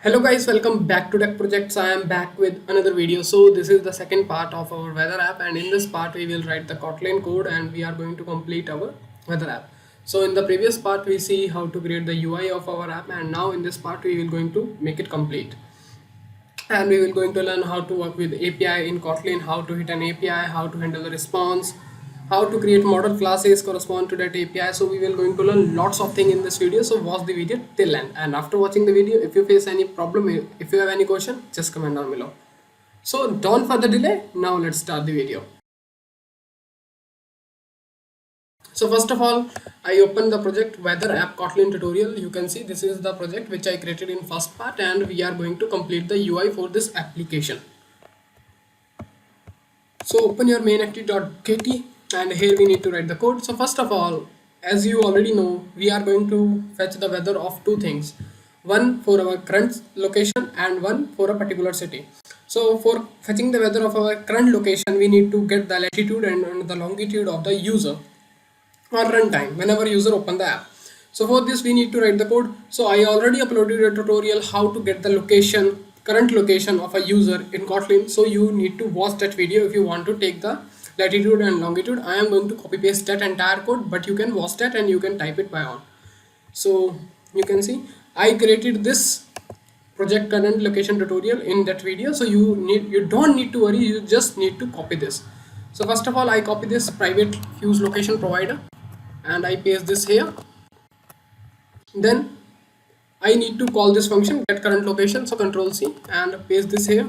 Hello guys, welcome back to Tech Projects. I am back with another video. So this is the second part of our weather app, and in this part we will write the Kotlin code and we are going to complete our weather app. So in the previous part we see how to create the UI of our app, and now in this part we will going to make it complete. And we will going to learn how to work with API in Kotlin, how to hit an API, how to handle the response, how to create model classes correspond to that API. So we will going to learn lots of things in this video. So watch the video till end. And after watching the video, if you face any problem, if you have any question, just comment down below. So don't further delay. Now let's start the video. So first of all, I open the project weather app Kotlin tutorial. You can see this is the project which I created in first part, and we are going to complete the UI for this application. So open your main active.kt, and here we need to write the code. So first of all, as you already know, we are going to fetch the weather of two things, one for our current location and one for a particular city. So for fetching the weather of our current location, we need to get the latitude and the longitude of the user or runtime whenever user open the app. So for this we need to write the code. So I already uploaded a tutorial how to get the location, current location of a user in Kotlin. So you need to watch that video if you want to take the latitude and longitude. I am going to copy paste that entire code, but you can watch that and you can type it by own. So you can see I created this project current location tutorial in that video. So you don't need to worry, you just need to copy this. So first of all, I copy this private use location provider and I paste this here. Then I need to call this function get current location, so control C and paste this here.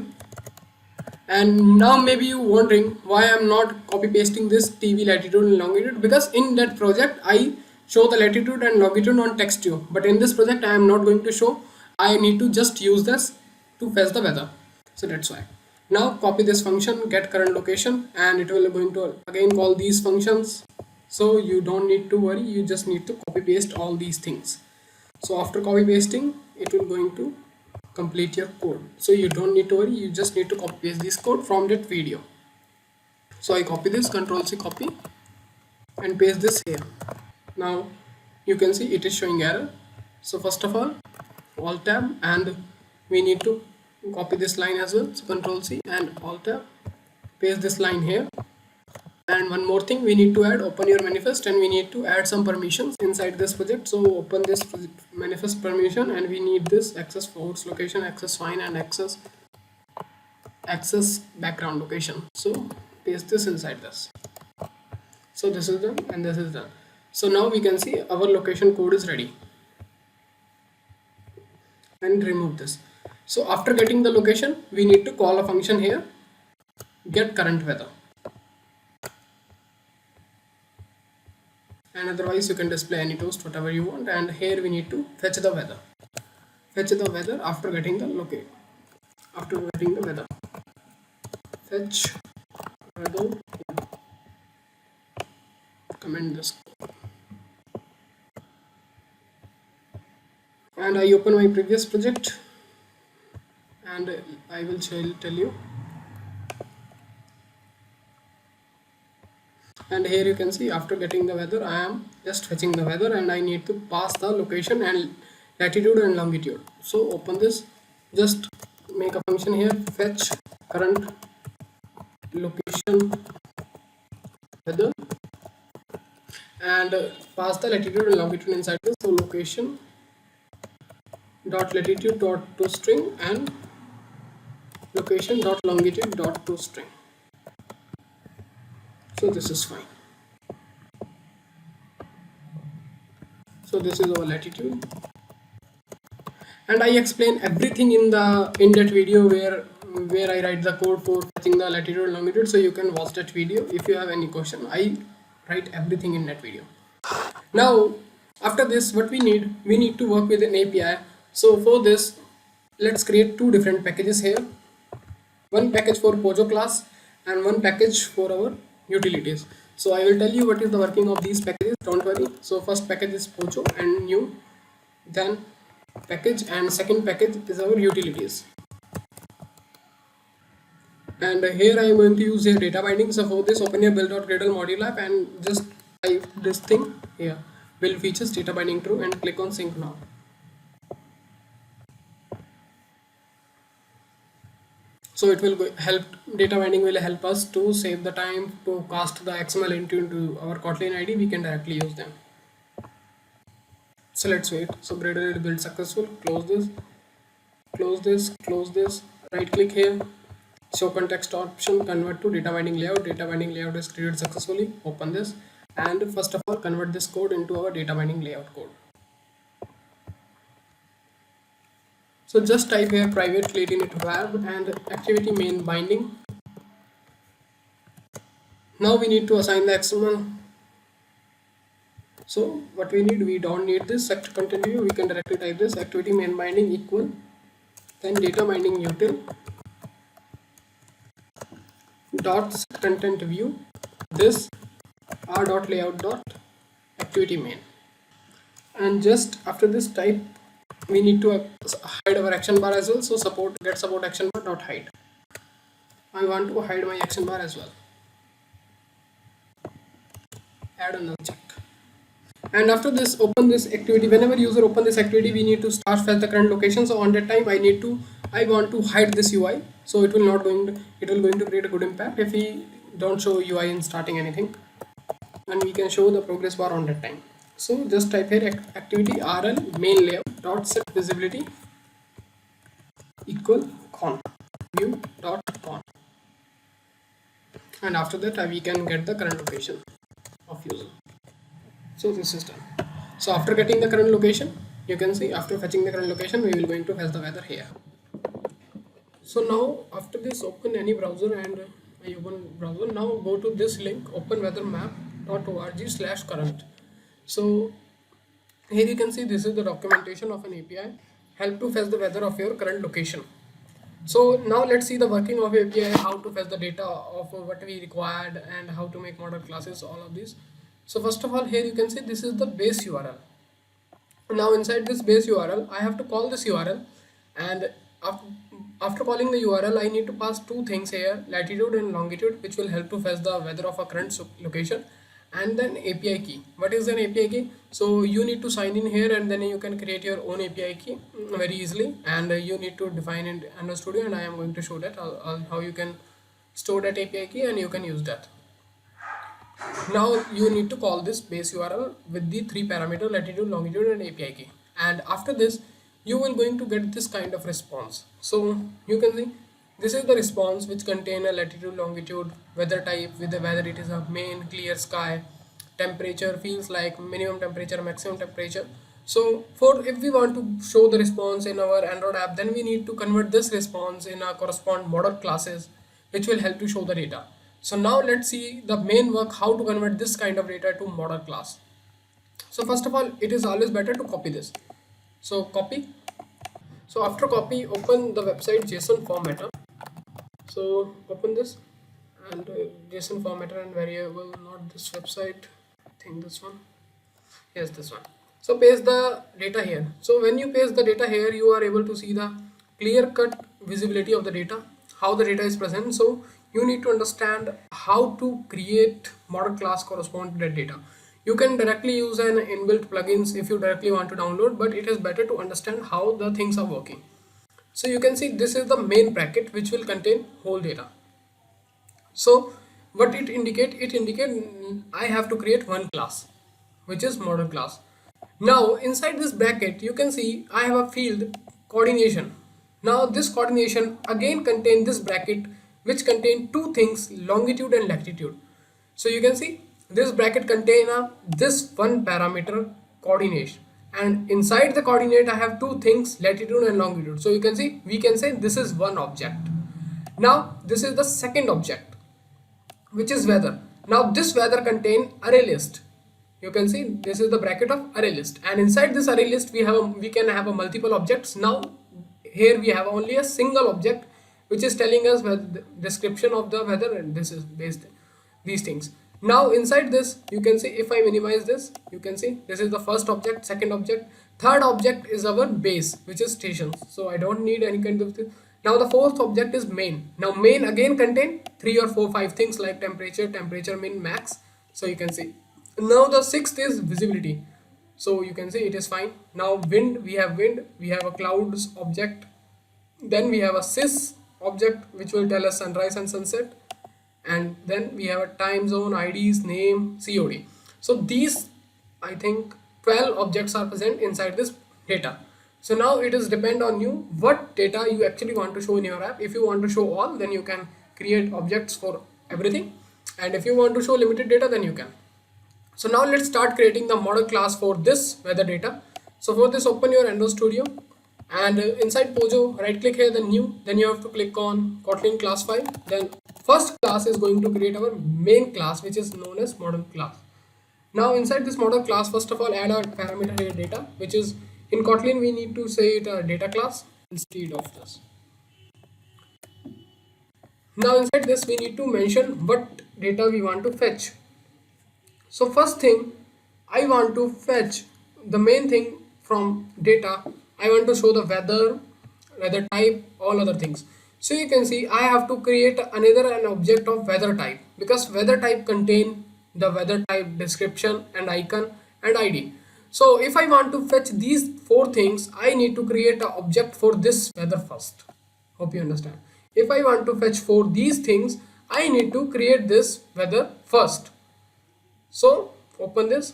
And now maybe you wondering why I'm not copy pasting this TV latitude and longitude, because in that project I show the latitude and longitude on text view, but in this project I am not going to show. I need to just use this to fetch the weather, so that's why. Now copy this function get current location, and it will going to again call these functions. So you don't need to worry, you just need to copy paste all these things. So after copy pasting, it will going to complete your code. So you don't need to worry, you just need to copy paste this code from that video. So I copy this, control C copy and paste this here. Now you can see it is showing error. So first of all, alt tab, and we need to copy this line as well. So control C and alt tab, paste this line here. And one more thing we need to add, open your manifest, and we need to add some permissions inside this project. So open this manifest permission, and we need this access force location, access fine, and access background location. So paste this inside this. So this is done and this is done. So now we can see our location code is ready. And remove this. So after getting the location, we need to call a function here, get current weather. And otherwise you can display any toast, whatever you want. And here we need to fetch the weather. Fetch the weather after getting the location. After getting the weather, fetch weather. Comment this. And I open my previous project, and I will tell you. And here you can see after getting the weather, I am just fetching the weather, and I need to pass the location and latitude and longitude. So open this, just make a function here, fetch current location weather, and pass the latitude and longitude inside this. So location dot latitude dot to string and location dot longitude dot to string. So this is fine. So this is our latitude, and I explain everything in that video where I write the code for fetching the latitude and longitude. So you can watch that video if you have any question. I write everything in that video. Now after this, what we need to work with an API. So for this, let's create two different packages here. One package for Pojo class and one package for our utilities. So I will tell you what is the working of these packages, don't worry. So first package is Pojo and new, then package, and second package is our utilities. And here I am going to use a data binding. So for this, open your build.gradle module app and just type this thing here, build features data binding true, and click on sync now. So it will help, data binding will help us to save the time to cast the XML into our Kotlin ID. We can directly use them. So let's wait. So Gradle build successful. Close this, close this, close this. Right click here. Show context option. Convert to data binding layout. Data binding layout is created successfully. Open this, and first of all convert this code into our data binding layout code. So just type here private latent var and activity main binding. Now we need to assign the XML. So what we need, we don't need this sector content view. We can directly type this activity main binding equal, then data binding util dot set content view, this r dot layout dot activity main, and just after this type we need to hide our action bar as well. So support get support action bar dot hide. I want to hide my action bar as well. Add another check. And after this, open this activity. Whenever user open this activity, we need to start fetch the current location. So on that time, I want to hide this UI. So it will not going to, it will going to create a good impact if we don't show UI in starting anything, and we can show the progress bar on that time. So just type here activity rl main layout dot set visibility equal con view dot con, and after that we can get the current location of user. So this is done. So after getting the current location, you can see after fetching the current location, we will going to fetch the weather here. So now after this, open any browser, and I open browser. Now go to this link, openweathermap.org/current. So here you can see this is the documentation of an API, help to fetch the weather of your current location. So now let's see the working of API, how to fetch the data of what we required, and how to make model classes, all of this. So first of all, here you can see this is the base URL. Now inside this base URL, I have to call this URL, and after calling the URL, I need to pass two things here, latitude and longitude, which will help to fetch the weather of a current location, and then API key. What is an API key? So you need to sign in here, and then you can create your own API key very easily, and you need to define in Android Studio, and I am going to show that how you can store that API key and you can use that. Now you need to call this base URL with the three parameter, latitude, longitude, and API key, and after this you will going to get this kind of response. So you can see this is the response, which contain a latitude, longitude, weather type, with the whether it is a main, clear sky, temperature, feels like minimum temperature, maximum temperature. So for if we want to show the response in our Android app, then we need to convert this response in our correspond model classes, which will help to show the data. So now let's see the main work, how to convert this kind of data to model class. So first of all, it is always better to copy this. So copy. So after copy, open the website JSON formatter. So open this, and JSON formatter and variable, not this website, I think this one. Yes, this one. So paste the data here. So when you paste the data here, you are able to see the clear cut visibility of the data, how the data is present. So you need to understand how to create model class correspond to that data. You can directly use an inbuilt plugins if you directly want to download, but it is better to understand how the things are working. So you can see this is the main bracket, which will contain whole data. So what it indicate? It indicate I have to create one class, which is model class. Now inside this bracket, you can see I have a field coordination. Now this coordination again contain this bracket, which contain two things, longitude and latitude. So you can see this bracket contain this one parameter coordination, and inside the coordinate I have two things, latitude and longitude. So you can see we can say this is one object. Now this is the second object, which is weather. Now this weather contain array list. You can see this is the bracket of array list, and inside this array list we can have a multiple objects. Now here we have only a single object, which is telling us the description of the weather, and this is based these things. Now inside this, you can see if I minimize this, you can see this is the first object, second object, third object is our base, which is stations. So I don't need any kind of thing. Now the fourth object is main. Now main again contain 3 or 4 5 things like temperature, temperature min, max. So you can see. Now the sixth is visibility. So you can see it is fine. Now wind, we have a clouds object. Then we have a sys object which will tell us sunrise and sunset, and then we have a time zone, IDs, name, COD. So these, I think 12 objects are present inside this data. So now it is depend on you what data you actually want to show in your app. If you want to show all, then you can create objects for everything, and if you want to show limited data, then you can. So now let's start creating the model class for this weather data. So for this, open your Android Studio, and inside Pojo, right click here, then new, then you have to click on Kotlin class file. Then first class is going to create our main class, which is known as model class. Now inside this model class, first of all, add a parameter here data, which is in Kotlin we need to say it a data class instead of this. Now inside this we need to mention what data we want to fetch. So first thing, I want to fetch the main thing from data. I want to show the weather type, all other things. So you can see I have to create an object of weather type, because weather type contain the weather type description and icon and ID. So if I want to fetch these four things, I need to create an object for this weather first. Hope you understand. If I want to fetch for these things, I need to create this weather first. So open this,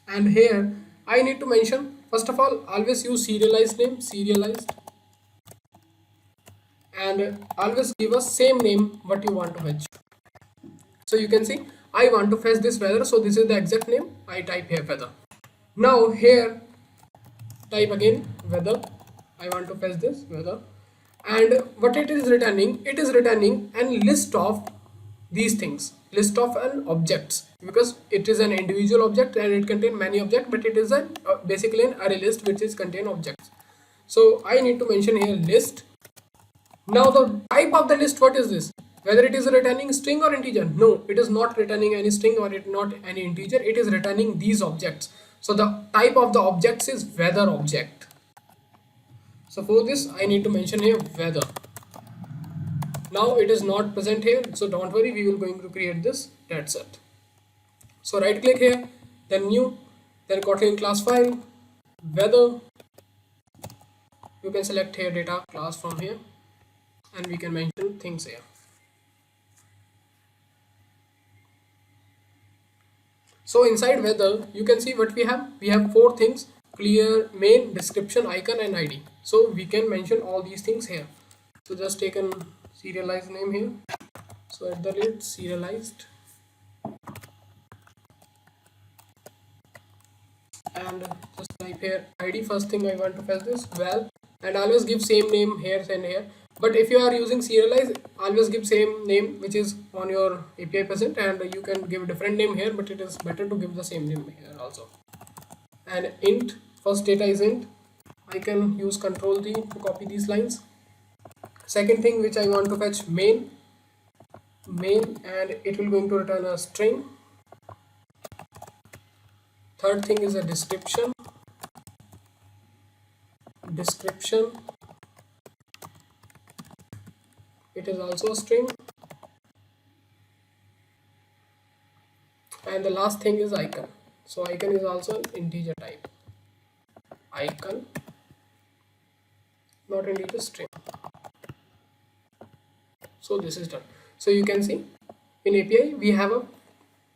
and here I need to mention, first of all, always use serialized name, serialized, and always give us same name what you want to fetch. So you can see I want to fetch this weather, so this is the exact name. I type here weather. Now here type again weather. I want to fetch this weather, and what it is returning, it is returning a list of these things, list of an objects, because it is an individual object and it contains many objects, but it is a basically an array list which is contain objects. So I need to mention here list. Now the type of the list, what is this, whether it is returning string or integer? No, it is not returning any string or it not any integer, it is returning these objects. So the type of the objects is weather object. So for this I need to mention here weather. Now it is not present here, so don't worry, we will going to create this, that's it. So right click here, then new, then Kotlin class file, weather. You can select here data class from here, and we can mention things here. So inside weather, you can see what we have. We have four things: clear, main, description, icon, and ID. So we can mention all these things here. So just take a serialized name here. So at the rate serialized, and just type here ID. First thing I want to fetch this well, and always give same name here and here. But if you are using serialized, always give same name which is on your API present, and you can give different name here, but it is better to give the same name here also. And int, first data is int. I can use Control D to copy these lines. Second thing which I want to fetch main, and it will going to return a string. Third thing is a description, it is also a string. And the last thing is icon. So icon is also an integer type, icon, not integer, string. So this is done. So you can see in API we have a,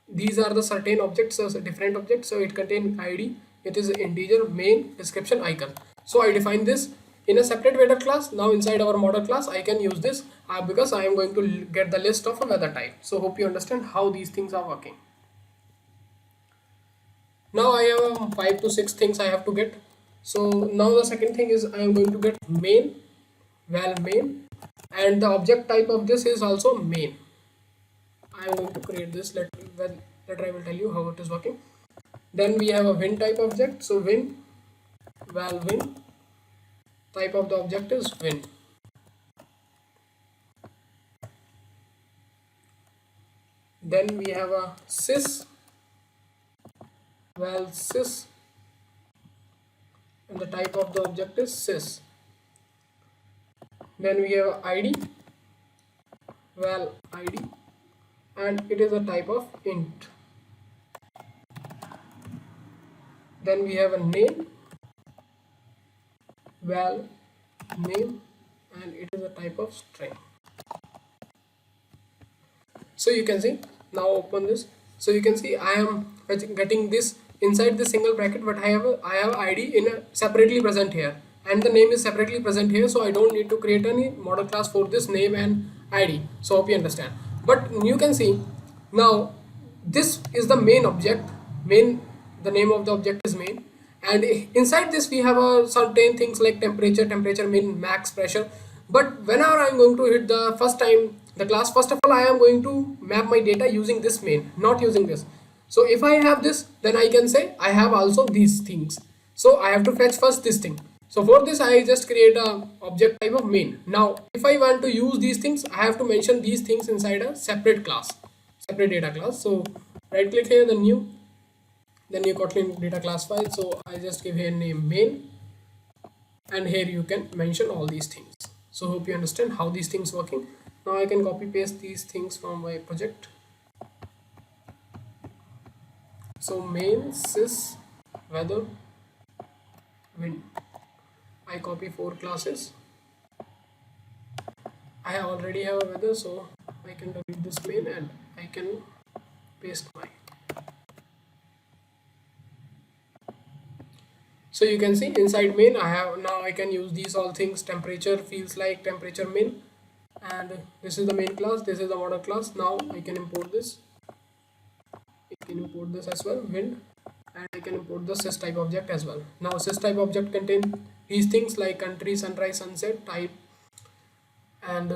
these are the certain objects, so different objects. So it contain ID, it is integer, main, description, icon. So I define this in a separate weather class. Now inside our model class I can use this because I am going to get the list of a weather type. So hope you understand how these things are working. Now I have 5 to 6 things I have to get. So now the second thing is I am going to get main, val main, and the object type of this is also main. I am going to create this. Later I will tell you how it is working. Then we have a win type object. So win, val win, type of the object is win. Then we have a sys, val sys, and the type of the object is sys. Then we have a ID, val ID, and it is a type of int. Then we have a name, val name, and it is a type of string. So you can see, now open this, so you can see I am getting this inside the single bracket, but I have ID in a separately present here, and the name is separately present here, so I don't need to create any model class for this name and ID. So hope you understand. But you can see now this is the main object. Main, the name of the object is main, and inside this we have a certain things like temperature, min, max, pressure. But whenever I'm going to hit the first time the class, first of all I am going to map my data using this main, not using this. So if I have this, then I can say I have also these things, so I have to fetch first this thing. So for this I just create a object type of main. Now if I want to use these things, I have to mention these things inside a separate class, separate data class. So right click here, the new Kotlin data class file. So I just give here name main, and here you can mention all these things. So hope you understand how these things working. Now I can copy paste these things from my project. So main sys weather wind, I copy 4 classes. I already have a weather, so I can delete this main and I can paste my. So you can see inside main I have, now I can use these all things. Temperature feels like temperature main, and this is the main class, this is the model class. Now I can import this, I can import this as well, wind, and I can import the sys type object as well. Now sys type object contain these things like country, sunrise, sunset, type, and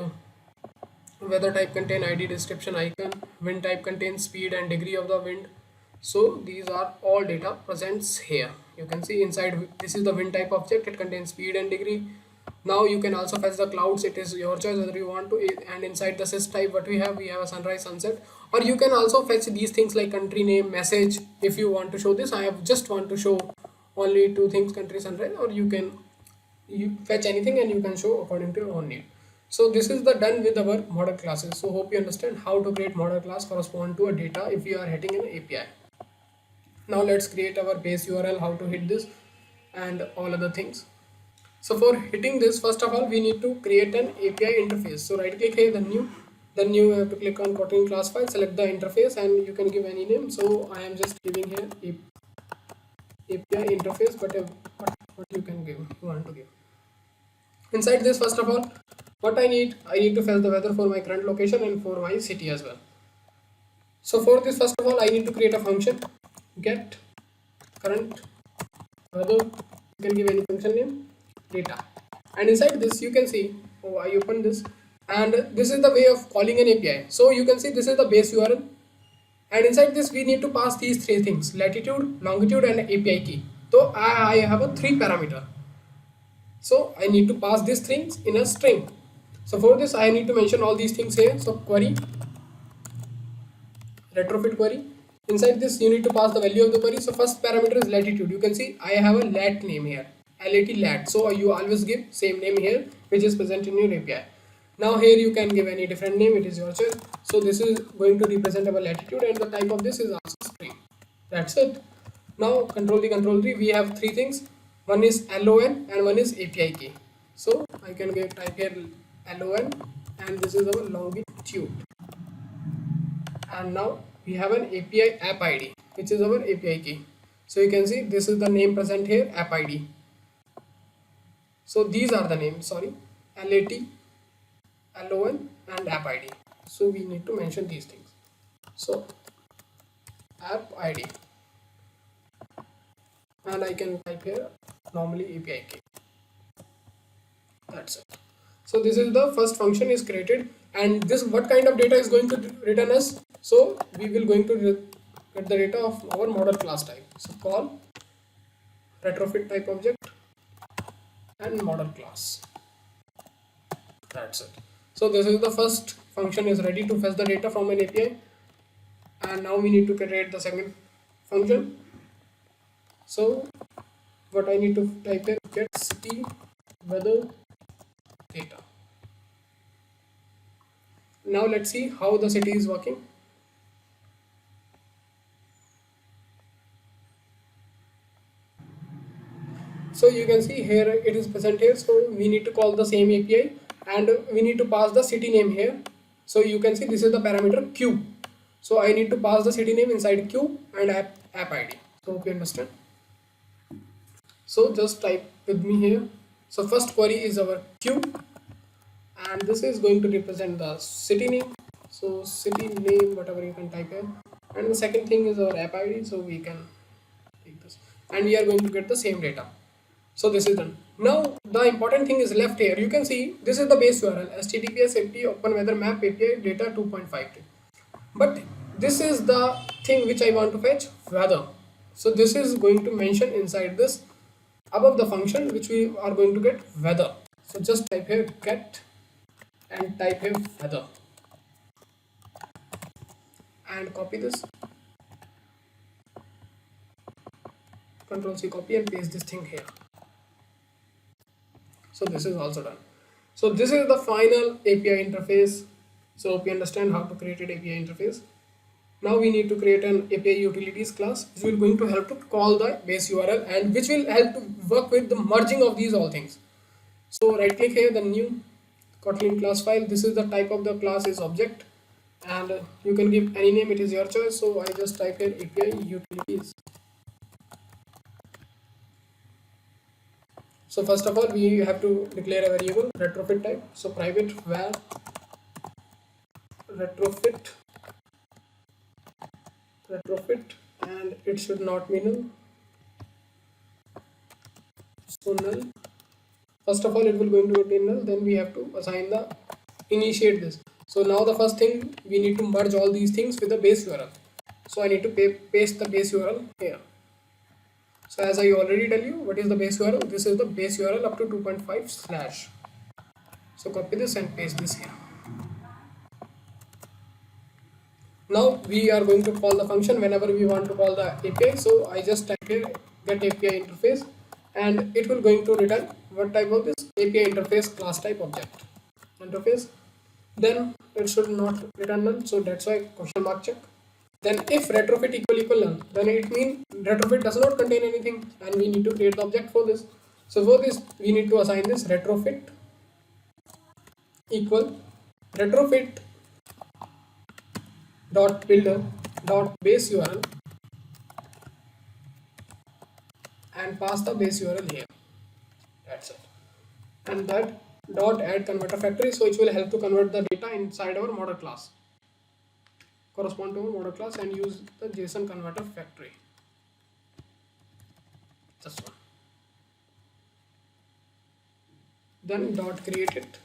weather type contain ID, description, icon. Wind type contains speed and degree of the wind. So these are all data presents here. You can see inside, this is the wind type object, it contains speed and degree. Now you can also fetch the clouds, it is your choice whether you want to. And inside the sys type, what we have a sunrise, sunset. Or you can also fetch these things like country name, message, if you want to show this. I have just want to show only 2 things, country, sunrise. Or you fetch anything and you can show according to your own need. So this is the done with our model classes. So hope you understand how to create model class correspond to a data if you are hitting an API. Now let's create our base URL, how to hit this and all other things. So for hitting this, first of all we need to create an API interface. So right click here, then you have to click on Kotlin class file, select the interface, and you can give any name. So I am just giving here API interface, but what you can give, you want to give. Inside this, first of all, what I need to fetch the weather for my current location and for my city as well. So for this, first of all, I need to create a function, get current weather. You can give any function name, data, and inside this you can see, oh, I open this, and this is the way of calling an API. So you can see this is the base URL, and inside this we need to pass these 3 things: latitude, longitude, and API key. So I have a 3 parameter. So I need to pass these things in a string. So for this I need to mention all these things here. So query, retrofit query. Inside this you need to pass the value of the query. So first parameter is latitude. You can see I have a lat name here, lat. So you always give same name here which is present in your API. Now here you can give any different name, it is your choice. So this is going to represent our latitude, and the type of this is also string. That's it. Now control D, we have 3 things. One is LON and one is API key. So I can type here LON, and this is our longitude. And now we have an API app ID, which is our API key. So you can see this is the name present here, app ID. So these are the names, sorry, LAT, LON and app ID. So we need to mention these things. So app ID, and I can type here normally API key. That's it. So this is the first function is created, and this what kind of data is going to return us. So we will going to get the data of our model class type. So call retrofit type object and model class. That's it. So this is the first function is ready to fetch the data from an API, and now we need to create the second function. So what I need to type here, get city weather data. Now let's see how the city is working. So you can see here it is present here. So we need to call the same API, and we need to pass the city name here. So you can see this is the parameter q. So I need to pass the city name inside q and app id. So hope you understand. So just type with me here. So first query is our q, and this is going to represent the city name. So city name, whatever you can type here. And the second thing is our app id. So we can take this, and we are going to get the same data. So this is done. Now the important thing is left here. You can see this is the base URL https ft open weather map API data 2.5. But this is the thing which I want to fetch weather. So this is going to mention inside this above the function which we are going to get weather. So just type here get and type here weather and copy this. Control C copy and paste this thing here. So this is also done. So this is the final API interface. So hope you understand how to create an API interface. Now we need to create an API utilities class which will going to help to call the base URL and which will help to work with the merging of these all things. So right click here, the new Kotlin class file. This is the type of the class is object, and you can give any name, it is your choice. So I just type here API utilities. So first of all we have to declare a variable retrofit type. So private var retrofit and it should not be null. So null. First of all it will going to be null, then we have to assign the initiate this. So now the first thing we need to merge all these things with the base URL. So I need to paste the base URL here. So as I already tell you, what is the base URL? This is the base URL up to 2.5 /. So copy this and paste this here. Now we are going to call the function whenever we want to call the API. So I just type here get API interface, and it will going to return what type of this API interface class type object interface. Then it should not return null, so that's why question mark check. Then if retrofit equal null, then it means retrofit does not contain anything and we need to create the object for this. So for this we need to assign this retrofit equal retrofit dot builder dot base URL and pass the base URL here. That's it. And that dot add converter factory, so it will help to convert the data inside our model class, correspond to our model class, and use the JSON converter factory. Just one. Then dot create it,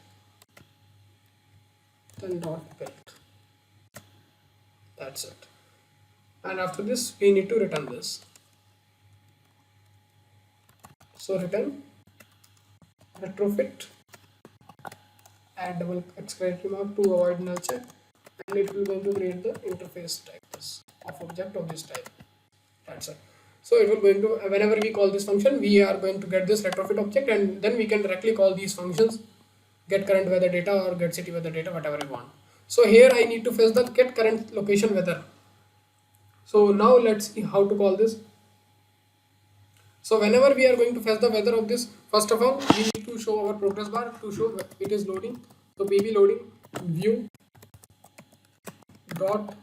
then dot build. That's it. And after this we need to return this. So return retrofit, add double exclamation mark to avoid null check, and it will going to create the interface type this of object of this type. That's it. So it will going to, whenever we call this function, we are going to get this retrofit object, and then we can directly call these functions get current weather data or get city weather data, whatever we want. So here I need to fetch the get current location weather. So now let's see how to call this. So whenever we are going to fetch the weather of this, first of all we need to show our progress bar to show it is loading. So pb loading view dot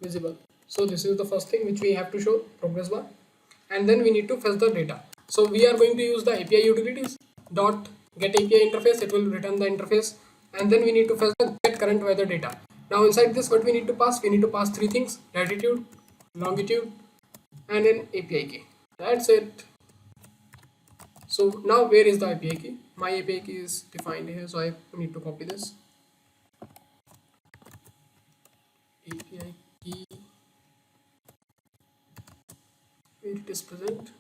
visible. So this is the first thing which we have to show, progress bar, and then we need to fetch the data. So we are going to use the API utilities dot get API interface, it will return the interface, and then we need to fetch the get current weather data. Now inside this what we need to pass? We need to pass three things: latitude, longitude, and an API key. That's it. So now where is the API key? My API key is defined here, so I need to copy this API key where it is present.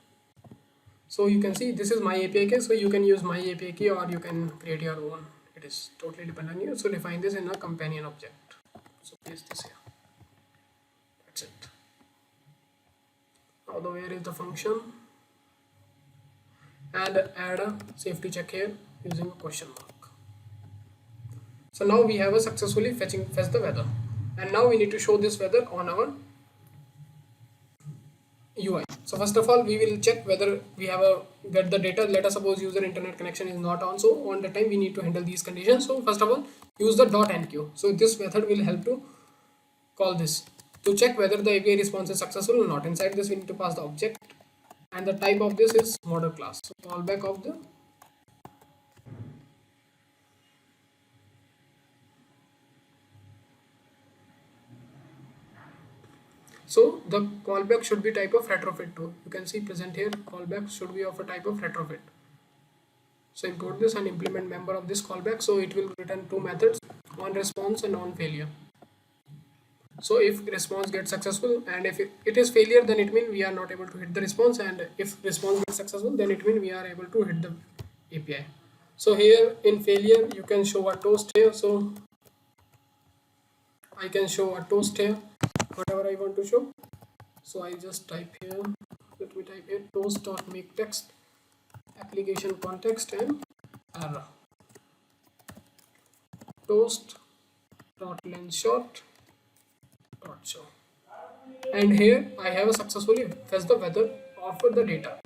So you can see this is my API key, so you can use my API key or you can create your own. It is totally dependent on you. So define this in a companion object. So paste this here. That's it. Now where is the function? And add a safety check here using a question mark. So now we have a successfully fetched the weather, and now we need to show this weather on our UI. So first of all, we will check whether we have a get the data. Let us suppose user internet connection is not on. So on the time we need to handle these conditions. So first of all, use the .enqueue. So this method will help to call this to check whether the API response is successful or not. Inside this, we need to pass the object, and the type of this is model class. So callback of the. So the callback should be type of retrofit too. You can see present here. Callback should be of a type of retrofit. So import this and implement member of this callback. So it will return two methods, on response and on failure. So if response gets successful, and if it is failure, then it means we are not able to hit the response, and if response gets successful, then it means we are able to hit the API. So here in failure, you can show a toast here. So I can show a toast here, whatever I want to show. So I just type here, let me type here toast.make text application context and error toast.length short dot show, and here I have a successfully fetched the weather of the data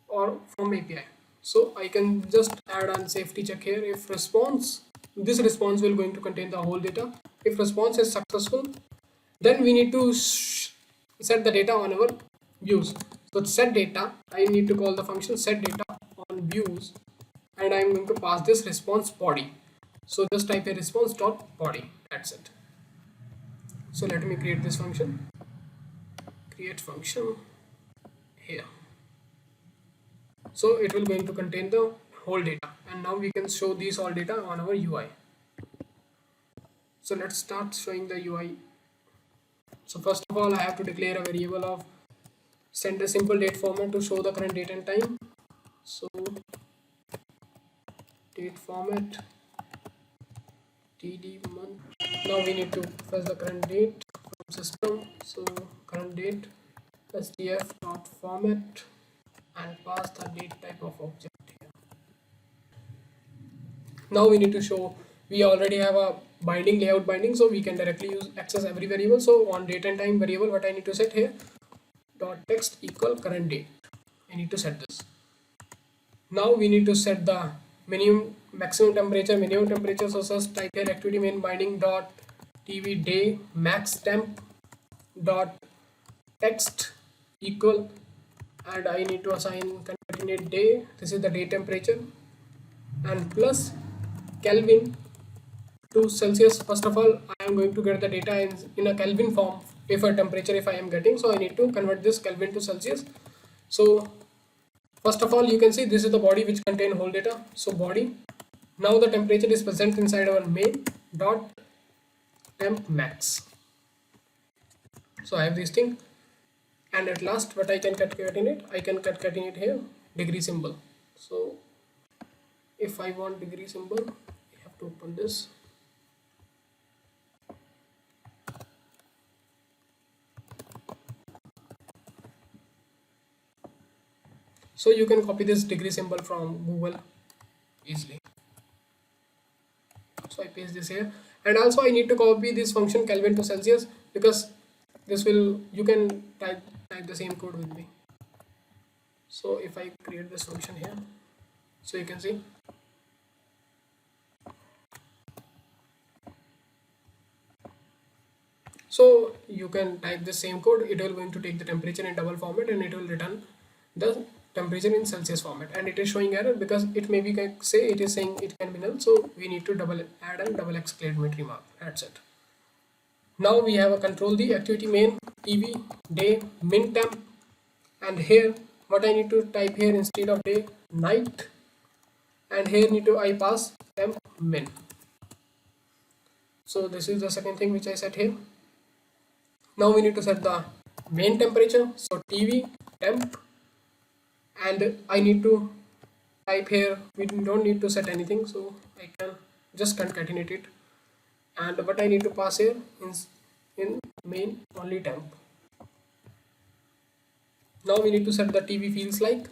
or from API. So I can just add on safety check here. If response, this response will going to contain the whole data. If response is successful, then we need to set the data on our views. So set data, I need to call the function set data on views, and I'm going to pass this response body. So just type a response dot body. That's it. So let me create this function. Create function here. So it will going to contain the whole data, and now we can show these all data on our UI. So let's start showing the UI. So first of all, I have to declare a variable of send a simple date format to show the current date and time. So date format td month. Now we need to fetch the current date from system. So current date sdf dot format and pass the date type of object here. Now we need to show, we already have a binding layout binding, so we can directly use access every variable. So on date and time variable, what I need to set here, dot text equal current date. I need to set this. Now we need to set the minimum maximum temperature, minimum temperature. So just type here activity main binding dot tv day max temp dot text equal, and I need to assign concatenate day. This is the day temperature, and plus Kelvin to Celsius. First of all, I am going to get the data in a Kelvin form. If a temperature, if I am getting, so I need to convert this Kelvin to Celsius. So first of all, you can see this is the body which contain whole data. So body. Now the temperature is present inside our main dot temp max. So I have this thing, and at last what I can concatenate, I can concatenate here degree symbol. So if I want degree symbol, I have to open this. So you can copy this degree symbol from Google easily. So I paste this here, and also I need to copy this function Kelvin to Celsius, because this will, you can type the same code with me. So if I create this function here, so you can see so you can type the same code. It will going to take the temperature in double format, and it will return the temperature in Celsius format, and it is showing error because it may be say it is saying it can be null. So we need to add a double exclamatory mark. That's it. Now we have a control the activity main tv day min temp, and here what I need to type here instead of day night, and here need to I pass temp min. So this is the second thing which I set here. Now we need to set the main temperature, so tv temp, and I need to type here, we don't need to set anything, so I can just concatenate it, and what I need to pass here in main only temp. Now we need to set the tv feels like,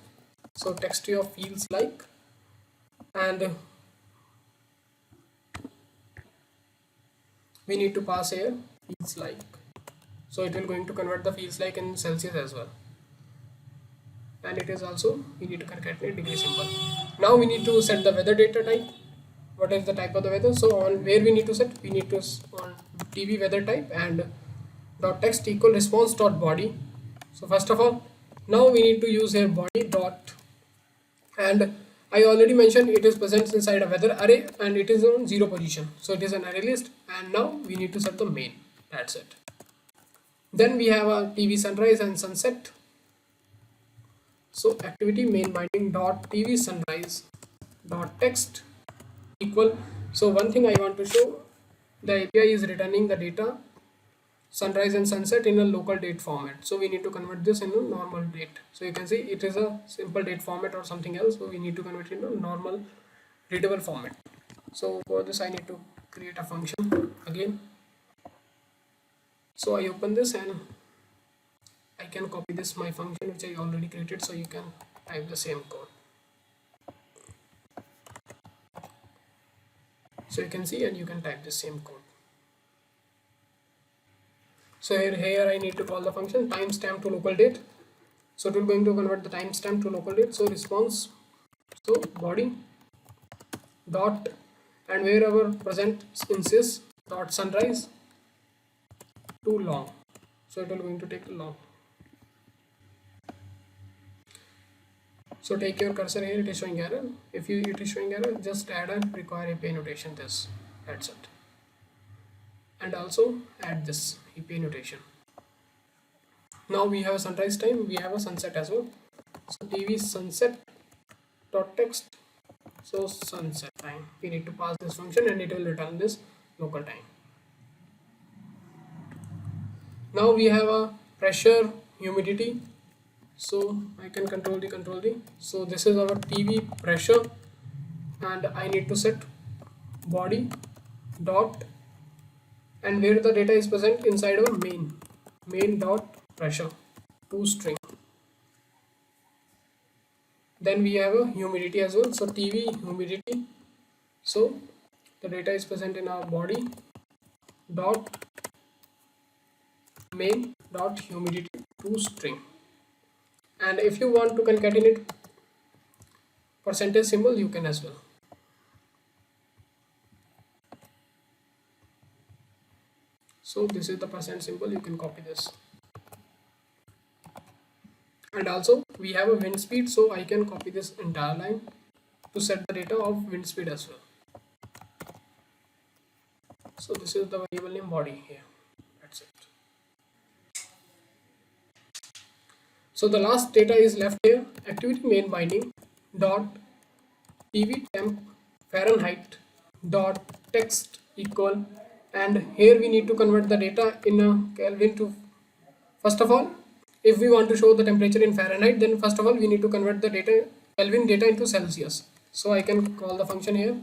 so text of feels like, and we need to pass here feels like, so it will going to convert the feels like in Celsius as well. and it is also, we need to concatenate degree symbol. Now we need to set the weather data type. What is the type of the weather? So on where we need to set, we need to on TV weather type and dot text equal response dot body. So first of all, now we need to use here body dot, and I already mentioned it is present inside a weather array and it is on 0 position, so it is an array list. And now we need to set the main. That's it. Then we have a TV sunrise and sunset. So activity main binding dot TV sunrise dot text equal. So one thing I want to show, the API is returning the data sunrise and sunset in a local date format, so we need to convert this into normal date. So you can see it is a simple date format or something else, so we need to convert it into normal readable format. So for this I need to create a function again. So I open this and I can copy this my function which I already created, so you can type the same code. So you can see and you can type the same code. So here I need to call the function timestamp to local date. So it will going to convert the timestamp to local date. So response, so body dot, and wherever present insists dot sunrise too long. So it will going to take long. So take your cursor here, it is showing error. If it is showing error, just add a require API notation this. That's it. And also add this API notation. Now we have a sunrise time, we have a sunset as well. So TV sunset dot text, so sunset time. We need to pass this function and it will return this local time. Now we have a pressure, humidity. So I can control the. So this is our TV pressure, and I need to set body dot, and where the data is present inside our main dot pressure to string. Then we have a humidity as well. So TV humidity. So the data is present in our body dot main dot humidity to string. And if you want to concatenate percentage symbol, you can as well. So this is the percent symbol, you can copy this. And also we have a wind speed, so I can copy this entire line to set the data of wind speed as well. So this is the variable name body here. That's it. So the last data is left here, activity main binding dot TV temp Fahrenheit dot text equal, and here we need to convert the data in a Kelvin to, first of all, if we want to show the temperature in Fahrenheit, then first of all we need to convert the data Kelvin data into Celsius. So I can call the function here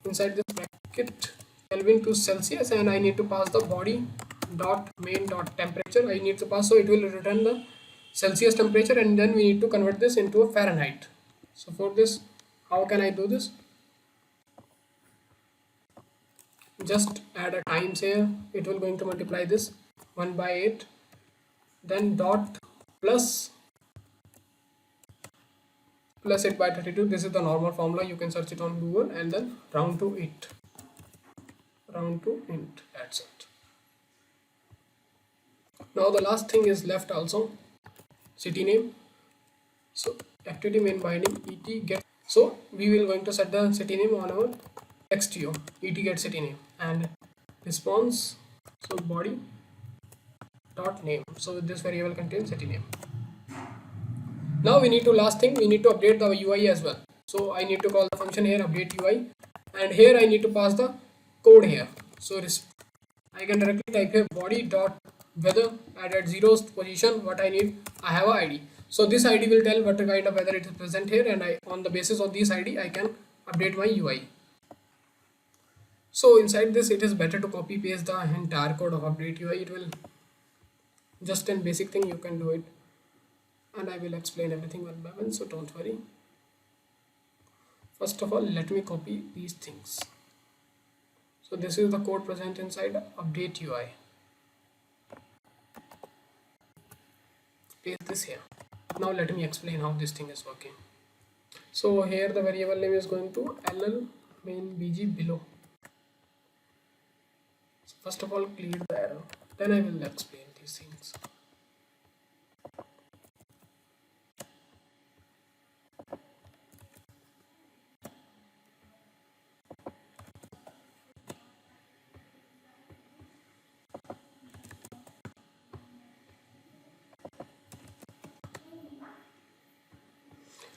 inside this bracket Kelvin to Celsius, and I need to pass the body dot main dot temperature. I need to pass, so it will return the Celsius temperature, and then we need to convert this into a Fahrenheit. So for this, how can I do this? Just add a times here, it will going to multiply this 1 by 8, then dot plus it by 32. This is the normal formula, you can search it on Google, and then round to int. That's it. Now the last thing is left also, city name. So activity main binding et get, so we will going to set the city name on our xto et get city name, and response, so body dot name, so this variable contains city name. Now we need to, last thing, we need to update the UI as well. So I need to call the function here update UI, and here I need to pass the code here. So I can directly type here body dot weather, and at 0th position what I need, I have a ID. So this ID will tell what kind of weather it is present here, and on the basis of this ID I can update my UI. So inside this, it is better to copy paste the entire code of update UI. It will just in basic thing, you can do it, and I will explain everything one by one, so don't worry. First of all, let me copy these things. So this is the code present inside update UI. Paste this here. Now let me explain how this thing is working. So here the variable name is going to ll main bg below. So first of all, clear the error, then I will explain these things.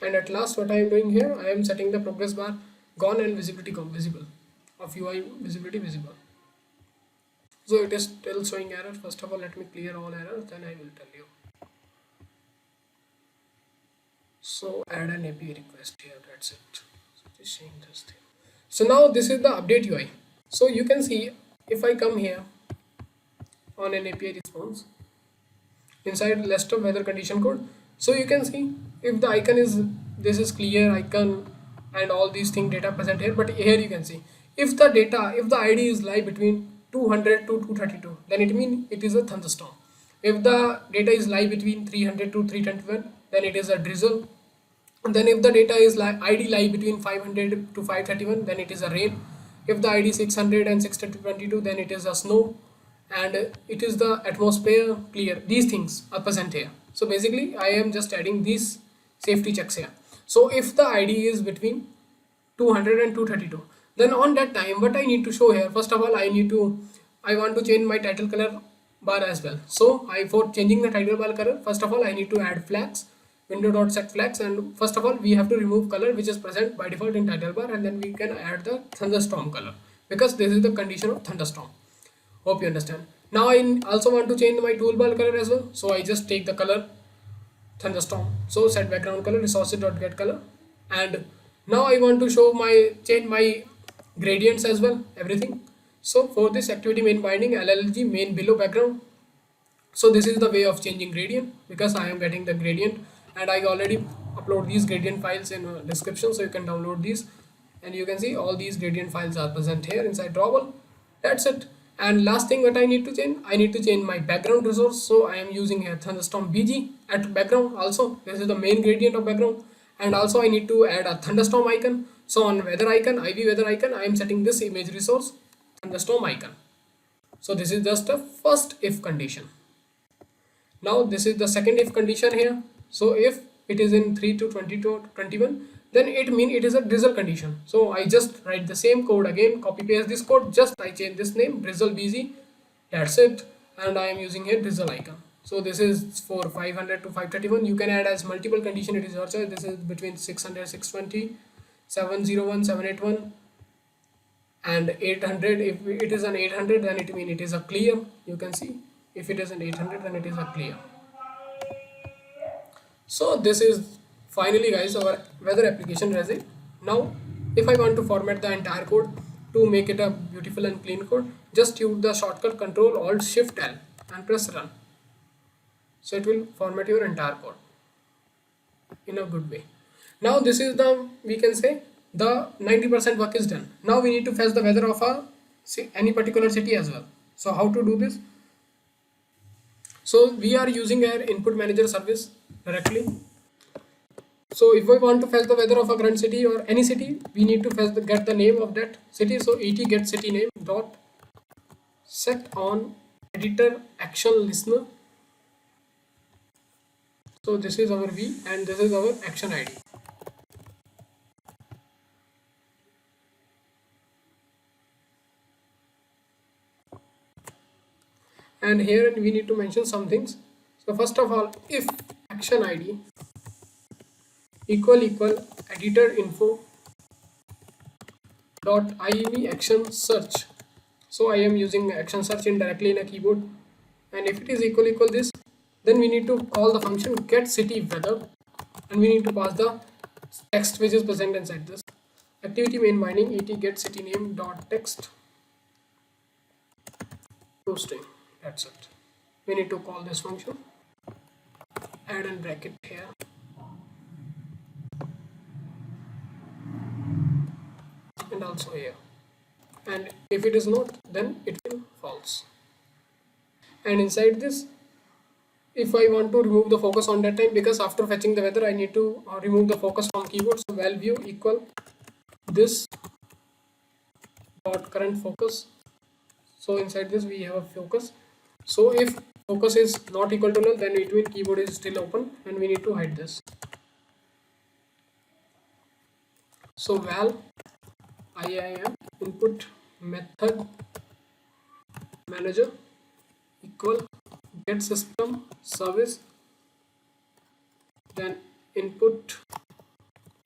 And at last, what I am doing here, I am setting the progress bar gone and visibility visible of UI visibility visible. So it is still showing error. First of all, let me clear all errors, then I will tell you. So add an API request here, that's it. So just change this thing. So now this is the update UI. So you can see if I come here on an API response inside list of weather condition code, so you can see if the icon is, this is clear icon and all these things data present here, but here you can see if the data, if the ID is lie between 200 to 232, then it means it is a thunderstorm. If the data is lie between 300 to 321, then it is a drizzle. And then if the data is ID lie between 500 to 531, then it is a rain. If the ID 600 and 622, then it is a snow. And it is the atmosphere clear. These things are present here. So basically I am just adding these safety checks here. So if the ID is between 200 and 232, then on that time what I need to show here, first of all I want to change my title color bar as well. So for changing the title bar color, first of all I need to add flags, window.set flags, and first of all we have to remove color which is present by default in title bar, and then we can add the thunderstorm color because this is the condition of thunderstorm. Hope you understand. Now I also want to change my toolbar color as well, so I just take the color thunderstorm, so set background color resources.get color, and now I want to show my change my gradients as well, everything. So for this activity main binding llg main below background, so this is the way of changing gradient because I am getting the gradient, and I already upload these gradient files in description, so you can download these, and you can see all these gradient files are present here inside drawable. That's it. And last thing what I need to change, I need to change my background resource, so I am using a thunderstorm bg at background. Also this is the main gradient of background, and also I need to add a thunderstorm icon. So on weather icon, IV weather icon, I am setting this image resource thunderstorm icon. So this is just a first if condition. Now this is the second if condition here. So if it is in 3 to 20 to 21, then it means it is a drizzle condition. So I just write the same code again, copy paste this code, just I change this name drizzle bg, that's it, and I am using here drizzle icon. So this is for 500 to 531. You can add as multiple condition, it is your choice. This is between 600 620, 701 781 and 800. If it is an 800, then it means it is a clear. You can see if it is an 800, then it is a clear. So this is finally guys our weather application ready. Now if I want to format the entire code to make it a beautiful and clean code, just use the shortcut Control Alt Shift L and press run. So it will format your entire code in a good way. Now this is the, we can say the 90% work is done. Now we need to fetch the weather of any particular city as well. So how to do this? So we are using our input manager service directly. So if we want to fetch the weather of a current city or any city, we need to fetch get the name of that city. So et get city name dot set on editor action listener. So this is our V and this is our action ID. And here we need to mention some things. So first of all, if action ID equal editor info dot iv action search. So I am using action search directly in a keyboard, and if it is equal this, then we need to call the function get city weather, and we need to pass the text which is present inside this activity main binding et get city name dot text to string. That's it. We need to call this function, add a bracket here, and also here, and if it is not, then it will false. And inside this if I want to remove the focus on that time, because after fetching the weather I need to remove the focus from keyboard. So val view equal this dot current focus. So inside this we have a focus. So if focus is not equal to null, then it means keyboard is still open and we need to hide this. So val IIM input method manager equal get system service, then input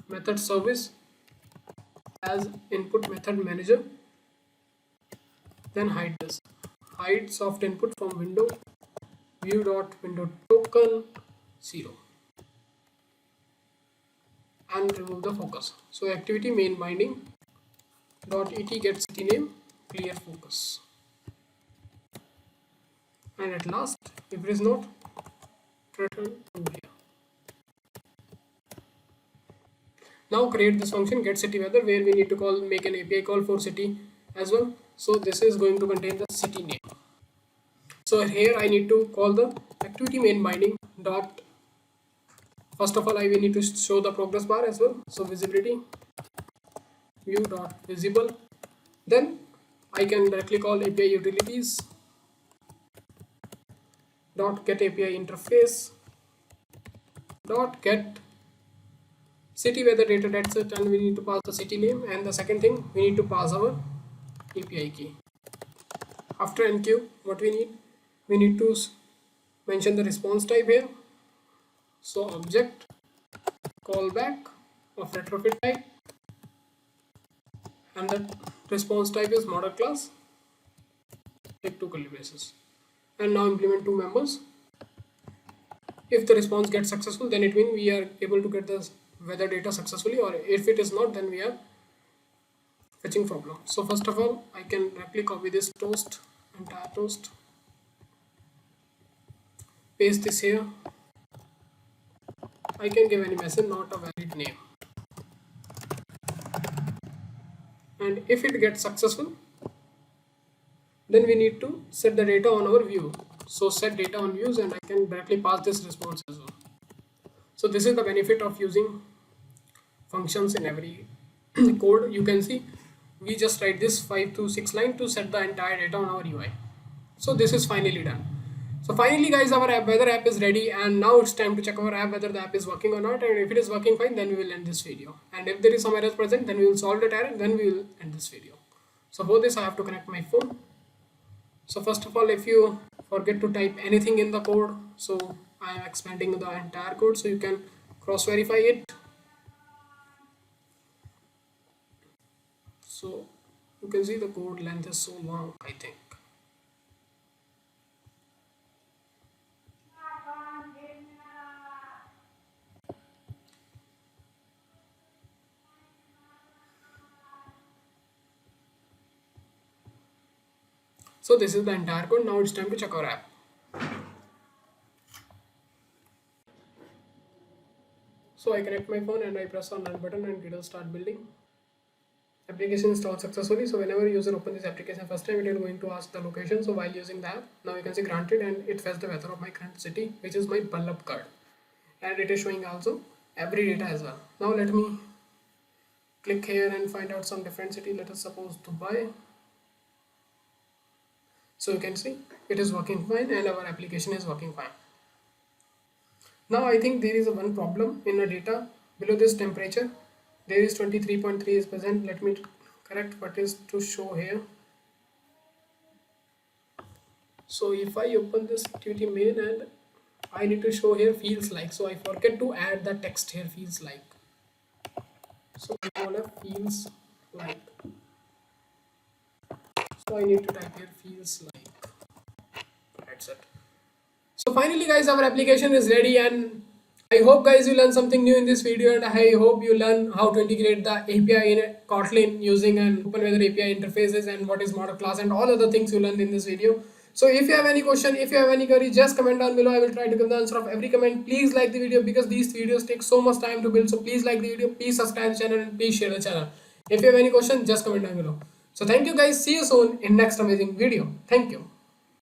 method service as input method manager, then hide this. Hide soft input from window view dot window token 0 and remove the focus. So activity main binding dot et get city name clear focus, and at last if it is not, return to here. Now create this function get city weather, where we need to call make an API call for city as well. So this is going to contain the city name. So here I need to call the activity main binding dot, first of all I will need to show the progress bar as well. So visibility view dot visible, then I can directly call API utilities dot get API interface dot get city weather data, that's it, and we need to pass the city name, and the second thing we need to pass our API key. After enqueue, what we need to mention the response type here. So object callback of retrofit type, and the response type is model class, take two curly braces, and now implement two members. If the response gets successful, then it means we are able to get the weather data successfully, or if it is not, then we are fetching problem. So first of all I can directly copy this toast, entire toast, paste this here. I can give any message, not a valid name, and if it gets successful, then we need to set the data on our view. So set data on views, and I can directly pass this response as well. So this is the benefit of using functions in every code. You can see we just write this 5 to 6 line to set the entire data on our UI. So this is finally done. So finally guys, our weather app is ready, and now it's time to check our app whether the app is working or not, and if it is working fine, then we will end this video, and if there is some errors present, then we will solve that error, then we will end this video. So for this I have to connect my phone. So first of all, if you forget to type anything in the code, so I am expanding the entire code so you can cross verify it. So you can see the code length is so long, I think. So this is the entire code. Now it's time to check our app. So I connect my phone and I press on run button, and it will start building. Application installed successfully. So whenever user opens this application first time, it is going to ask the location. So while using the app, now you can see granted, and it fetched the weather of my current city, which is my Ballab card, and it is showing also every data as well. Now let me click here and find out some different city. Let us suppose Dubai. So you can see it is working fine, and our application is working fine. Now I think there is one problem in the data below this temperature. There is 23.3 is present. Let me correct what is to show here. So if I open this activity main, and I need to show here feels like, so I forget to add the text here, feels like. So I call it feels like. So I need to type here feels like. That's it. So finally guys, our application is ready, and I hope guys you learned something new in this video, and I hope you learn how to integrate the API in Kotlin using an open weather API interfaces, and what is model class, and all other things you learned in this video. So if you have any question, if you have any query, just comment down below. I will try to give the answer of every comment. Please like the video, because these videos take so much time to build. So please like the video, please subscribe the channel, and please share the channel. If you have any question, just comment down below. So thank you guys. See you soon in next amazing video. Thank you.